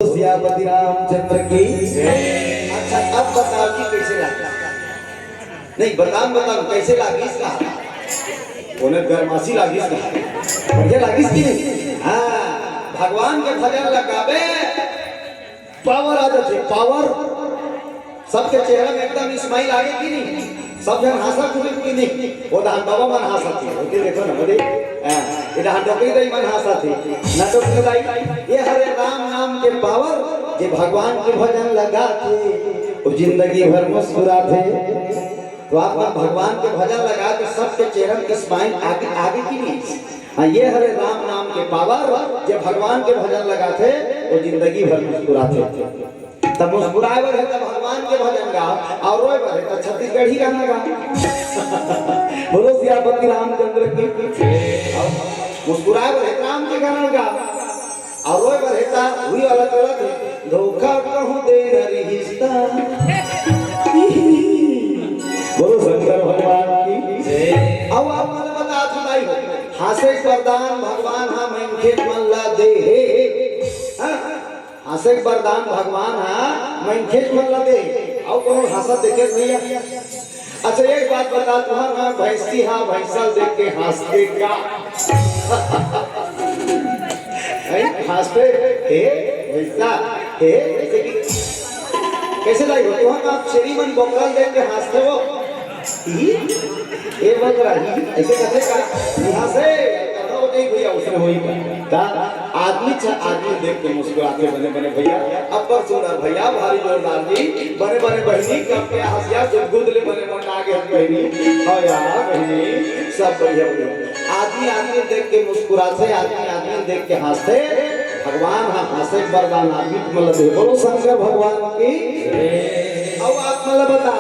सियापति रामचंद्र की। अच्छा अब बताओ कि कैसे लागी? नहीं बताओ कैसे लागी इसका? उन्हें गरमासी लागी इसका, बढ़िया लागी इसकी नहीं। हाँ भगवान के भजन लगावे पावर आ जाते, पावर सबके चेहरे में एकदम स्माइल आगे की नहीं, सब जन हंसत की नहीं। वो धान बाबा मन हंसत थी, होती देखो ना बोले ये धान डोकरी दई मन हंसत थी ना डोकरी दई। ये हरे राम नाम के पावर जे भगवान के भजन लगाते वो जिंदगी भर मुस्कुराते। तो आप भगवान के भजन लगा तो सबके चेहरे में स्माइल आगे आगे की नहीं। हाँ ये हरे राम नाम के पावर जे भगवान के भजन लगाते वो जिंदगी भर मुस्कुराते। तब मुस्कुराए बर है तब भगवान के भजन गा, और रोए बर है तब छत्तीसगढ़ी गाना गा। बोलो सियापति रामचंद्र की। मुस्कुराए बर है राम के गाना गा, और रोए बर है तब हुई वाला गलत है धोखा कहूं दे रिश्ता। बोलो शंकर भगवान की। अब आप मुझे बता सुनाई हासे वरदान भगवान हम इनके मल्ला दे हासे वरदान भगवान हाँ मैं खेत मन लगे और कोनो हंसा देखे नहीं है। अच्छा एक बात बता तुम्हारा भैंसी हाँ भैंसा देख के हंसते का हंसते हे भैंसा हे ऐसे की कैसे लाई हो तुम्हारा आप शेरी मन बोकरल देख के हंसते हो ये बकरा ही ऐसे कैसे का यहाँ से नहीं भैया उसने वही का आदमी आदमी देख के मुस्कुराते बने बने भैया अब्बर सुंदर भैया भारी जोरदार जी बने बने बहनी कब के हंसिया जब गुदले बने बने आगे हम बहनी हाँ यार बहनी सब बढ़िया बढ़िया। आदमी आदमी देख के मुस्कुराते आदमी आदमी देख के हंसते भगवान हाँ हंसे वरदान आदमी मतलब बोलो शंकर भगवान की। अब आप मतलब बता